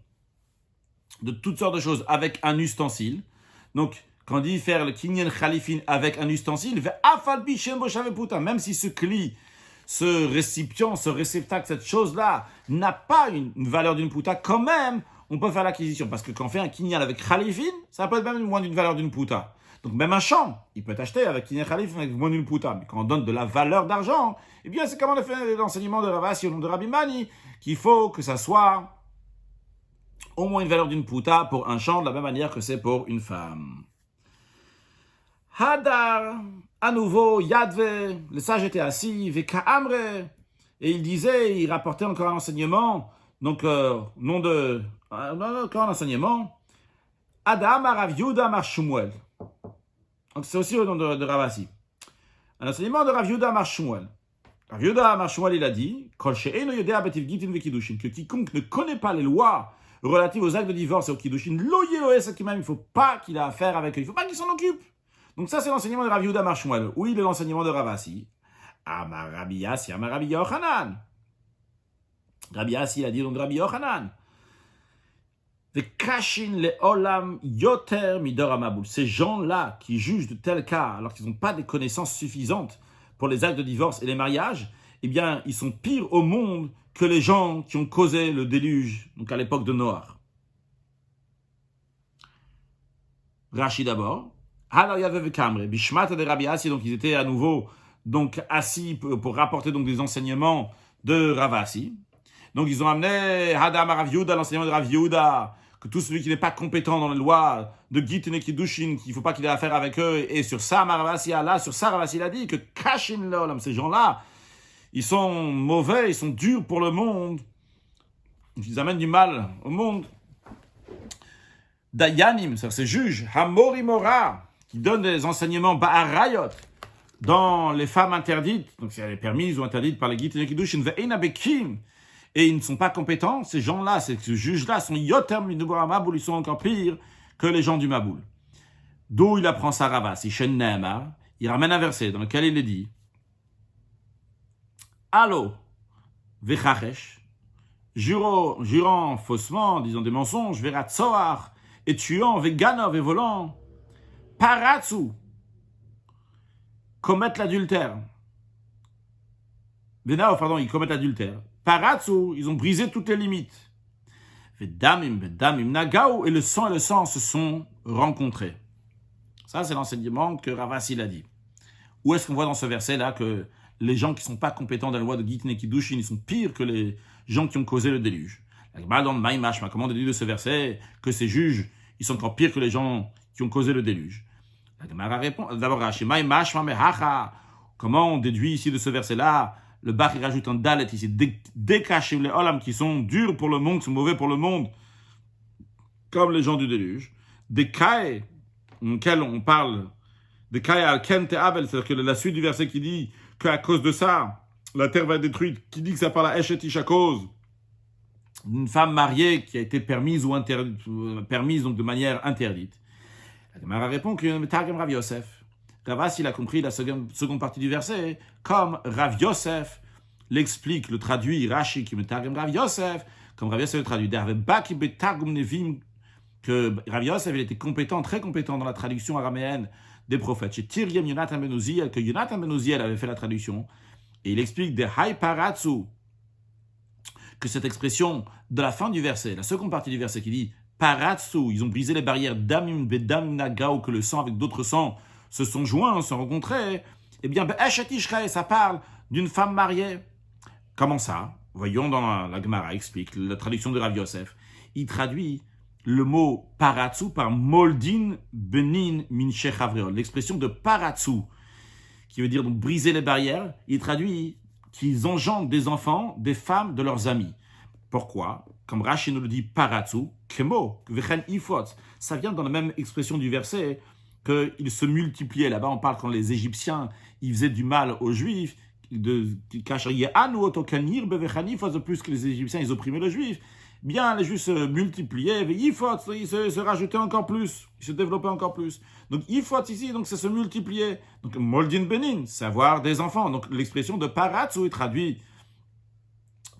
de toutes sortes de choses avec un ustensile. Donc, quand on dit faire le kinyan khalifin avec un ustensile, fait afal bichem boshave puta, même si ce cli, ce récipient, ce réceptacle, cette chose-là n'a pas une valeur d'une puta, quand même, on peut faire l'acquisition. Parce que quand on fait un kinyan avec khalifin, ça peut être même moins d'une valeur d'une puta. Donc même un champ, il peut être acheté avec kinyan khalifin avec moins d'une puta. Mais quand on donne de la valeur d'argent, eh bien c'est comme on a fait l'enseignement de Ravasi au nom de Rabbi Mani, qu'il faut que ça soit au moins une valeur d'une puta pour un champ, de la même manière que c'est pour une femme. Hadar, à nouveau, Yadve, le sage était assis, Veka Amre, et il disait, il rapportait encore un enseignement, donc, nom de, encore un enseignement, Adam Rav Yehuda Mar Shmuel. Donc, c'est aussi au nom de Ravasi. Un enseignement de Rav Yehuda Mar Shmuel. Rav Yehuda Mar Shmuel, il a dit, Kol she'eno yodea betiv gitin vekidushin, que quiconque ne connaît pas les lois relatives aux actes de divorce et au kidushin, lo yeloes akimam, il ne faut pas qu'il ait affaire avec eux, il ne faut pas qu'il s'en occupe. Donc ça, c'est l'enseignement de Rav Yehuda Mar Shmuel. Oui, il est l'enseignement de Ravasi. Amar Rabbi Yassi, Amar Rabbi Yochanan. Rabbi Yassi, il a dit donc Rabbi Yochanan. Vekashin le olam yoter midor amaboul. Ces gens-là qui jugent de tels cas, alors qu'ils n'ont pas des connaissances suffisantes pour les actes de divorce et les mariages, eh bien, ils sont pires au monde que les gens qui ont causé le déluge, donc à l'époque de Noach. Rashi d'abord. Alors, il y avait Kamre, Bishmata de Rabbi Yassi, donc ils étaient à nouveau donc, assis pour rapporter donc, des enseignements de Ravasi. Donc, ils ont amené Hadam Rav Yehuda, l'enseignement de Rav Yehuda, que tout celui qui n'est pas compétent dans les lois de Gitin et Kiddushin, qu'il ne faut pas qu'il ait affaire avec eux, et sur ça, Ravasi a dit que Kashim Leolam, ces gens-là, ils sont mauvais, ils sont durs pour le monde, ils amènent du mal au monde. Dayanim, c'est-à-dire ces juges, Hamorimora, qui donnent des enseignements Ba'arayot dans les femmes interdites, donc si elles sont permises ou interdites par les Gitin et Kiddushin, Ve'ena Bekim, et ils ne sont pas compétents, ces gens-là, ces juges-là sont Yoter Midubur Maboul, ils sont encore pires que les gens du Maboul. D'où il apprend ça Ravasi, Shen Nehemar, il ramène un verset dans lequel il est dit Allo, vechachesh, jurant faussement, disant des mensonges, veratzoar, et tuant, veganov et volant, paratsu, commettent l'adultère. Ils commettent l'adultère. Paratsu, ils ont brisé toutes les limites. Vedamim, nagao, et le sang se sont rencontrés. Ça, c'est l'enseignement que Ravassi a dit. Où est-ce qu'on voit dans ce verset-là que les gens qui ne sont pas compétents dans la loi de Gitin et Kiddushin, ils sont pires que les gens qui ont causé le déluge? La Gemara dans le Maïmash m'a commandé de ce verset que ces juges, ils sont encore pires que les gens qui ont causé le déluge. La Gemara répond, d'abord, Rashi, Maïmash mamehacha. Comment on déduit ici de ce verset-là? Le Bach, il rajoute un dalet ici, décaché les olam qui sont durs pour le monde, qui sont mauvais pour le monde, comme les gens du déluge. Des kai, auquel on parle, des kai al kente abel, c'est-à-dire que la suite du verset qui dit qu'à cause de ça, la terre va être détruite, qui dit que ça parle à Eshetish à cause d'une femme mariée qui a été permise ou permise donc de manière interdite. La Gemara répond que Targum Rav Yosef. Ravas, il a compris la seconde partie du verset, comme Rav Yosef l'explique, le traduit, Rashi qui me targum Rav Yosef, comme Rav Yosef le traduit, que Rav Yosef il était compétent, très compétent dans la traduction araméenne des prophètes. Chez Tiriem Yonatan ben Uziel, que Yonatan ben Uziel avait fait la traduction, et il explique des Hai Paratsu, que cette expression de la fin du verset, la seconde partie du verset qui dit Paratsu, ils ont brisé les barrières damim bedamim nagao, que le sang avec d'autres sangs se sont joints, se rencontrés, eh bien, ça parle d'une femme mariée. Comment ça? Voyons dans la Gemara, explique la traduction de Rav Yosef. Il traduit le mot paratsu par moldin benin min shechavreol. L'expression de paratsu, qui veut dire donc briser les barrières, il traduit qu'ils engendrent des enfants, des femmes de leurs amis. Pourquoi? Comme Rashi nous le dit, paratsu, kemo, vechen ifot. Ça vient dans la même expression du verset, qu'ils se multipliaient. Là-bas, on parle quand les Égyptiens ils faisaient du mal aux Juifs, de plus que les Égyptiens ils opprimaient les Juifs. Bien, les Juifs se multipliaient, ils se rajoutaient encore plus, ils se développaient encore plus. Donc, ifot ici, donc ça se multipliait. Donc, moldin benin, c'est avoir des enfants. Donc, l'expression de paratsu est traduite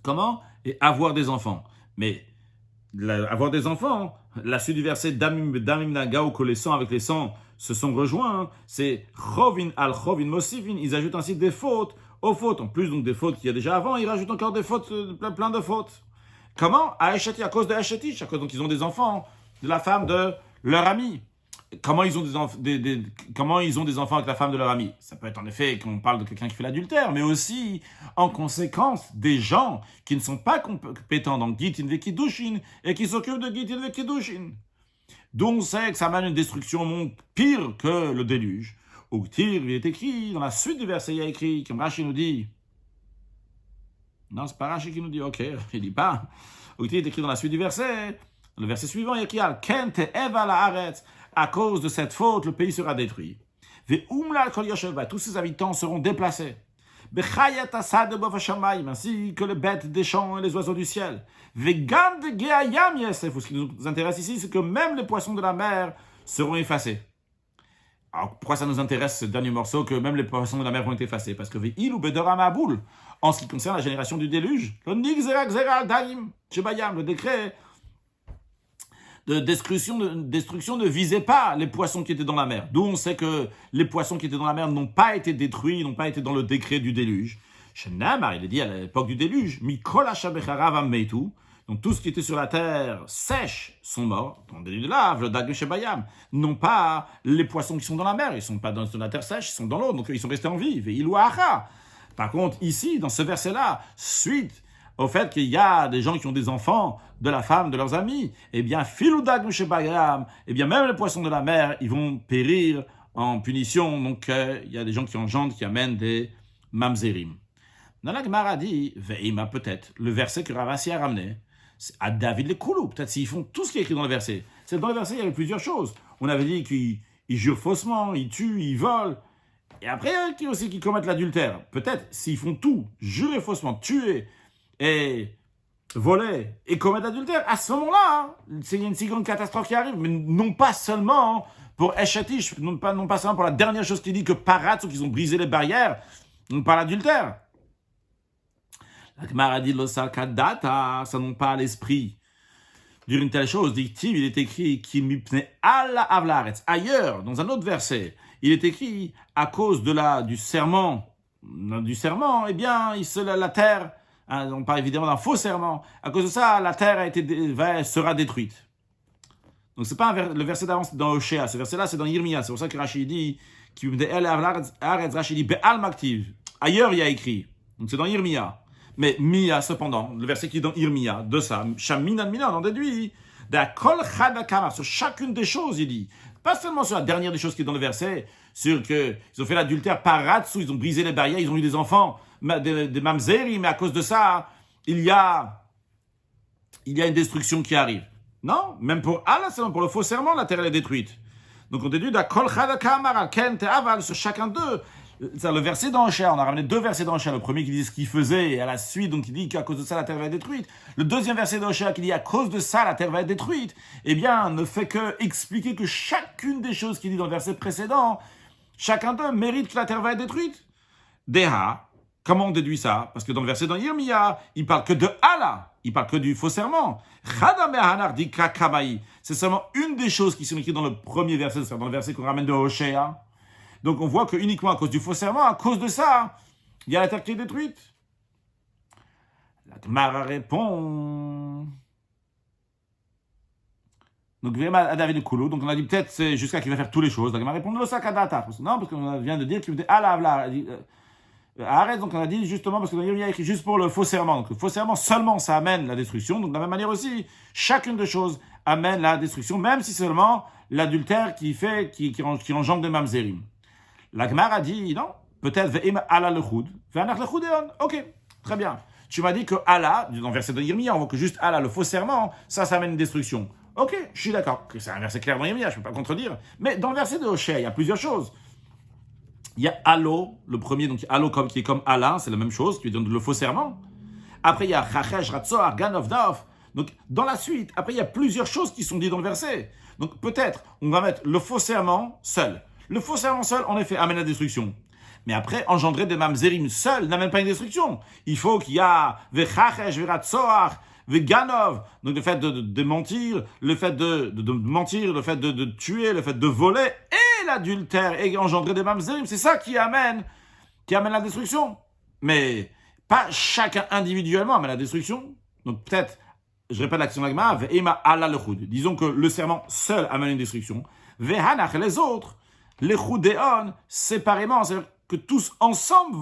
comment? Et avoir des enfants. Mais avoir des enfants, la suite du verset damim nagao, que les sangs avec les sangs se sont rejoints, c'est chovin al chovin mosivin, ils ajoutent ainsi des fautes aux fautes, en plus donc des fautes qu'il y a déjà avant, ils rajoutent encore des fautes, plein de fautes. Comment? À cause de Eshetish, à cause donc ils ont des enfants de la femme de leur ami. Comment ils ont comment ils ont des enfants avec la femme de leur ami? Ça peut être en effet qu'on parle de quelqu'un qui fait l'adultère, mais aussi en conséquence des gens qui ne sont pas compétents dans Gitin ve Kiddushin et qui s'occupent de Gitin ve Kiddushin. D'où on sait que ça mène une destruction au monde pire que le déluge. Au Ktir, il est écrit, dans la suite du verset, il y a écrit, comme Rashi nous dit. Non, c'est pas Rashi qui nous dit, ok, il dit pas. Au Ktir, il est écrit dans la suite du verset. Dans le verset suivant, il y a écrit, Kente eva la haaretz. À cause de cette faute, le pays sera détruit. Tous ses habitants seront déplacés. Ainsi que les bêtes des champs et les oiseaux du ciel. Ce qui nous intéresse ici, c'est que même les poissons de la mer seront effacés. Alors pourquoi ça nous intéresse ce dernier morceau, que même les poissons de la mer vont être effacés? Parce que en ce qui concerne la génération du déluge, le décret de destruction ne visait pas les poissons qui étaient dans la mer. D'où on sait que les poissons qui étaient dans la mer n'ont pas été détruits, n'ont pas été dans le décret du déluge. Shenamar, il est dit à l'époque du déluge, Mikol Hashabecharav Meitu, donc tout ce qui était sur la terre sèche sont morts, dans le déluge de lave, le Dag Shebayam, non pas les poissons qui sont dans la mer, ils ne sont pas dans la terre sèche, ils sont dans l'eau, donc ils sont restés en vie. Par contre, ici, dans ce verset-là, suite au fait qu'il y a des gens qui ont des enfants de la femme de leurs amis, eh bien, Filoudag Shebayam, eh bien, même les poissons de la mer, ils vont périr en punition. Donc, il y a des gens qui engendrent, qui amènent des mamzerim. Dans la Gemara dit, Veima, peut-être, le verset que Ravassi a ramené, c'est à David les Koulou. Peut-être s'ils font tout ce qui est écrit dans le verset. C'est dans le verset, il y avait plusieurs choses. On avait dit qu'ils jurent faussement, ils tuent, ils volent. Et après, il y a aussi qui commettent l'adultère. Peut-être s'ils font tout, jurer faussement, tuer et voler et commettre l'adultère, à ce moment-là, il y a une si grande catastrophe qui arrive. Mais non pas seulement pour Eshetish, non pas seulement pour la dernière chose qu'il dit que Paratz, ou qu'ils ont brisé les barrières, par l'adultère. La Gemara a dit l'osakadata, ça n'ont pas à l'esprit. Dire une telle chose, dit-il, il est écrit qui mipne ala avlaretz. Ailleurs, dans un autre verset, il est écrit à cause du serment, eh bien, la terre, hein, on parle évidemment d'un faux serment, à cause de ça, la terre sera détruite. Donc c'est pas le verset d'avant, c'est dans Hoshea, ce verset-là, c'est dans Yirmiyah. C'est pour ça que Rashi dit, qui mipne ala avlaretz, Rashi dit be'al maktiv. Ailleurs, il y a écrit. Donc c'est dans Yirmiyah. Mais Mia, cependant, le verset qui est dans Yirmiyah, de ça, Shaminan Mina, on en déduit, sur chacune des choses, il dit, pas seulement sur la dernière des choses qui est dans le verset, sur qu'ils ont fait l'adultère par Ratsu, ils ont brisé les barrières, ils ont eu des enfants, des mamzeri, mais à cause de ça, il y a une destruction qui arrive. Non, même pour Allah, seulement pour le faux serment, la terre elle est détruite. Donc on déduit sur chacun d'eux. C'est le verset d'Hoshea, on a ramené deux versets d'Hoshea. Le premier qui dit ce qu'il faisait, et à la suite, donc il dit qu'à cause de ça, la terre va être détruite. Le deuxième verset d'Hoshea qui dit à cause de ça, la terre va être détruite, eh bien, ne fait que expliquer que chacune des choses qu'il dit dans le verset précédent, chacun d'eux mérite que la terre va être détruite. Deha, comment on déduit ça? Parce que dans le verset dans Yirmiyah, il parle que de Allah, il parle que du faux serment. C'est seulement une des choses qui sont écrites dans le premier verset, c'est-à-dire dans le verset qu'on ramène de Hoshea. Donc on voit que uniquement à cause du faux serment, à cause de ça, il y a la terre qui est détruite. La Gemara répond. Donc David Koulou, donc on a dit peut-être c'est jusqu'à qu'il va faire toutes les choses. La Gemara répond non, parce qu'on vient de dire qu'il était à la arrête, donc on a dit justement parce qu'il y a écrit juste pour le faux serment. Donc le faux serment seulement ça amène la destruction. Donc de la même manière aussi, chacune des choses amène la destruction, même si seulement l'adultère qui engendre des mamzerim. La Gemara dit, non, peut-être ve'im ala lechoud, ve'anach lechoud eon. Ok, très bien. Tu m'as dit que Allah, dans le verset de Yirmiyah, on voit que juste Allah, le faux serment, ça amène une destruction. Ok, je suis d'accord. C'est un verset clair dans Yirmiyah, je ne peux pas contredire. Mais dans le verset de Hoshea, il y a plusieurs choses. Il y a Allo, le premier, donc Allo qui est comme Allah, c'est la même chose, qui donne le faux serment. Après, il y a Chachesh, Ratzoar, Ganov, Daof. Donc, dans la suite, après, il y a plusieurs choses qui sont dites dans le verset. Donc, peut-être, on va mettre le faux serment seul. Le faux serment seul, en effet, amène la destruction. Mais après, engendrer des mamzerim seul n'amène pas une destruction. Il faut qu'il y a vechachesh, veratzoar, veganov. Donc le fait de mentir, le fait de mentir, le fait de tuer, le fait de voler et l'adultère et engendrer des mamzerim, c'est ça qui amène la destruction. Mais pas chacun individuellement amène la destruction. Donc peut-être, je répète l'action de la Gemara, ve'ema ala lechoud. Disons que le serment seul amène une destruction. Vehanach, les autres, les choudéon, séparément, c'est-à-dire que tous ensemble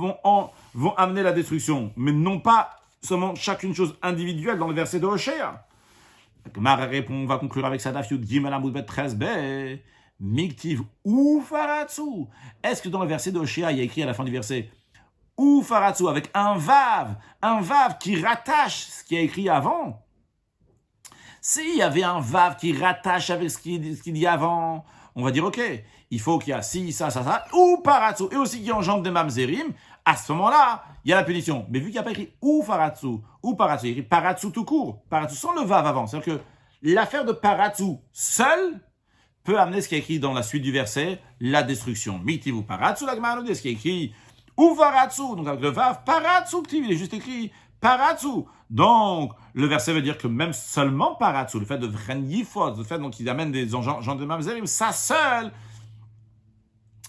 vont amener la destruction, mais non pas seulement chacune chose individuelle dans le verset de Hoshea. Gemara répond, on va conclure avec ça, Daf Yud Gimel Amud Bet 13b, Miktiv ou Faratsu. Est-ce que dans le verset de Hoshea, il y a écrit à la fin du verset ou Faratsu avec un vav qui rattache ce qui a écrit avant? S'il y avait un vav qui rattache avec ce qu'il y a avant, on va dire ok, il faut qu'il y a ci, ça, ou paratsu, et aussi qui engendre des mamzerim, à ce moment-là, il y a la punition. Mais vu qu'il n'y a pas écrit ou paratsu, il y a écrit paratsu tout court, paratsu sans le vav avant. C'est-à-dire que l'affaire de paratsu seul peut amener ce qui est écrit dans la suite du verset, la destruction. Mitivu paratsu, la Gemara nous dit ce qui est écrit ou paratsu, donc avec le vav, paratsu, il est juste écrit paratsu. Donc, le verset veut dire que même seulement paratsu, le fait de vrenifot, le fait qu'ils amènent des gens de mamzerim, ça seul,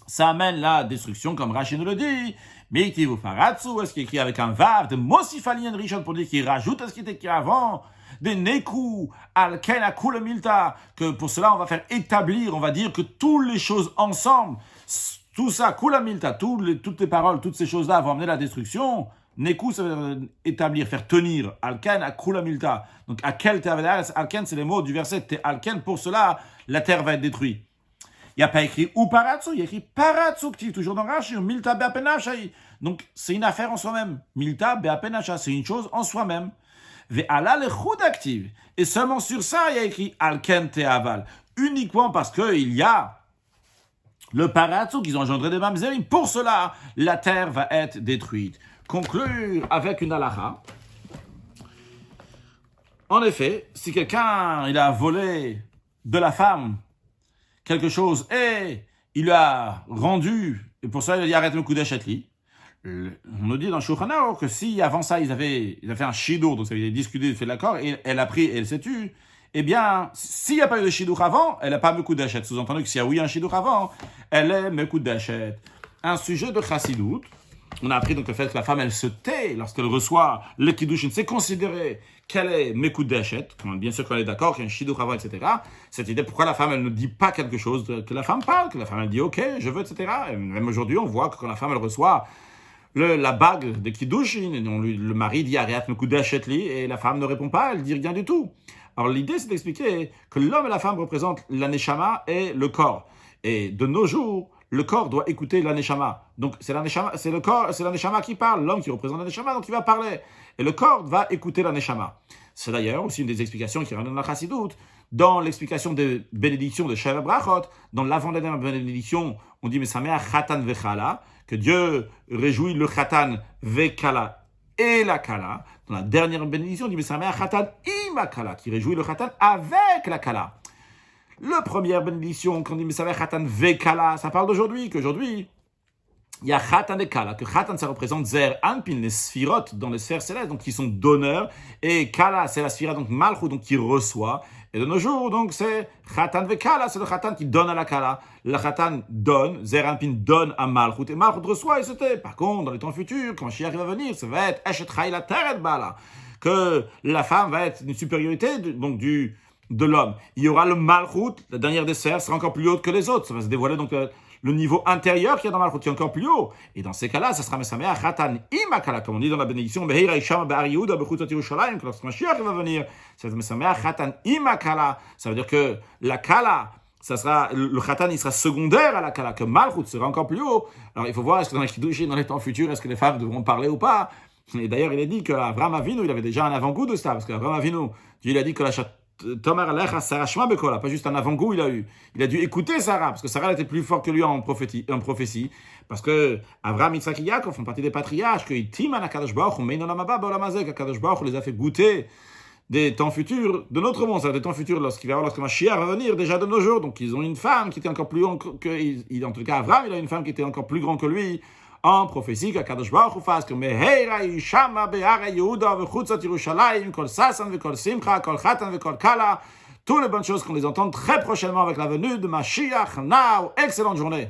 ça amène la destruction, comme Rashi nous le dit. Mais qui vous paratsu, est-ce qu'il est écrit avec un vav, de mosifalien rishon pour dire qu'il rajoute à ce qui était écrit avant, des neku, alken akul milta, que pour cela on va faire établir, on va dire que toutes les choses ensemble, tout ça, kula milta, toutes les paroles, toutes ces choses-là vont amener la destruction. Neku, ça veut dire établir, faire tenir. Alken akul milta. Donc, akel te'avedares, alken, c'est les mots du verset, te alken, pour cela, la terre va être détruite. Il n'y a pas écrit ou paratsu, il y a écrit paratsu, toujours dans Rashi, milta be'apenachai. Donc, c'est une affaire en soi-même. Milta be'apenachai, c'est une chose en soi-même. Ve'ala lechud active. Et seulement sur ça, il y a écrit alken te'aval. Uniquement parce qu'il y a le paratsu qu'ils ont engendré des mamzerim. Pour cela, la terre va être détruite. Conclure avec une halakha. En effet, si quelqu'un il a volé de la femme quelque chose et il a rendu, et pour ça il a dit arrête le coup d'achetli, On nous dit dans Shulchan Aruch que si avant ça ils avaient fait un shidur, donc ça veut dire discuté, fait l'accord, et elle a pris et elle s'est tue, eh bien, s'il n'y a pas eu de shidur avant, elle n'a pas mekou d'achet. Sous-entendu que s'il y a eu un shidur avant, elle est mekou d'achet. Un sujet de chassidout, on a appris donc le fait que la femme elle se tait lorsqu'elle reçoit le kiddushin, c'est considéré qu'elle est mekou d'achet, bien sûr qu'elle est d'accord, qu'il y a un shidur avant, etc. Cette idée, pourquoi la femme elle ne dit pas quelque chose, que la femme parle, que la femme elle dit ok, je veux, etc. Et même aujourd'hui, on voit que quand la femme elle reçoit la bague de Kiddushin, le mari dit Ariat Mekudash li, et la femme ne répond pas, elle dit rien du tout. Alors l'idée c'est d'expliquer que l'homme et la femme représentent la neshama et le corps. Et de nos jours, le corps doit écouter la neshama. Donc c'est la neshama, c'est le corps, c'est la neshama qui parle, l'homme qui représente la neshama, donc il va parler. Et le corps va écouter la neshama. C'est d'ailleurs aussi une des explications qui ramène dans la Chassidoute. Dans l'explication des bénédictions de Sheva Brachot, dans l'avant-dernière bénédiction, on dit Mesamea Chatan Vechala, que Dieu réjouit le Chatan Vekala et la Kala. Dans la dernière bénédiction, on dit Mesamea Chatan Imakala, qui réjouit le Chatan avec la Kala. La première bénédiction, quand on dit Mesamea Chatan Vekala, ça parle d'aujourd'hui, qu'aujourd'hui, il y a Chatan et Kala, que Chatan ça représente Zer Anpin, les Sphirot dans les sphères célestes, donc qui sont donneurs, et Kala c'est la Sphira, donc Malchut, donc qui reçoit. Et de nos jours, donc c'est Chatan ve Kala, c'est le Chatan qui donne à la Kala. Le Chatan donne, Zer Anpin donne à Malchut, et Malchut reçoit et se tait. Par contre, dans les temps futurs, quand Mashiach va venir, ça va être Eshet Chayla Teret Bala, que la femme va être une supériorité de l'homme. Il y aura le Malchut, la dernière des sphères, sera encore plus haute que les autres. Ça va se dévoiler donc le niveau intérieur qu'il y a dans Malchut, qui est encore plus haut. Et dans ces cas-là, ça sera Mesamea Chatan Imakala, comme on dit dans la bénédiction, Beheira Ishama Be'ar Yehuda Bechutzot Yerushalayim, que lorsque Mashiach va venir, ça va Mesamea Chatan Imakala. Ça veut dire que la Kala, ça sera, le Chatan, il sera secondaire à la Kala, que Malchut sera encore plus haut. Alors il faut voir, est-ce que dans les Kiddushin, dans les temps futurs, est-ce que les femmes devront parler ou pas? Et d'ailleurs, il est dit qu'Avraham Avinu, il avait déjà un avant-goût de ça, parce qu'Avraham Avinu, Dieu il a dit que la Tomer Alecha Sarah Shema Bekola, pas juste un avant-goût, il a eu. Il a dû écouter Sarah, parce que Sarah était plus forte que lui en prophétie, parce que Avraham, Yitzhak et Yaakov font partie des patriarches, que Timan HaKadosh Baruch Hu Meino Lamaba Ba'olam Hazeh, qu'HaKadosh Baruch Hu les a fait goûter des temps futurs de notre monde, c'est-à-dire des temps futurs lorsque Mashiach va venir, déjà de nos jours. Donc ils ont une femme qui était encore plus grande que, en tout cas Avraham, il a une femme qui était encore plus grande que lui, en prophétie qu'HaKadosh Baruch Hu fasse que Meheira Yishama Be'ar Yehuda Bechutzot Yerushalayim Kol Sasan Vekol Simcha Kol Chatan Vekol Kala, toutes les bonnes choses qu'on les entende très prochainement avec la venue de Mashiach. Now, excellente journée.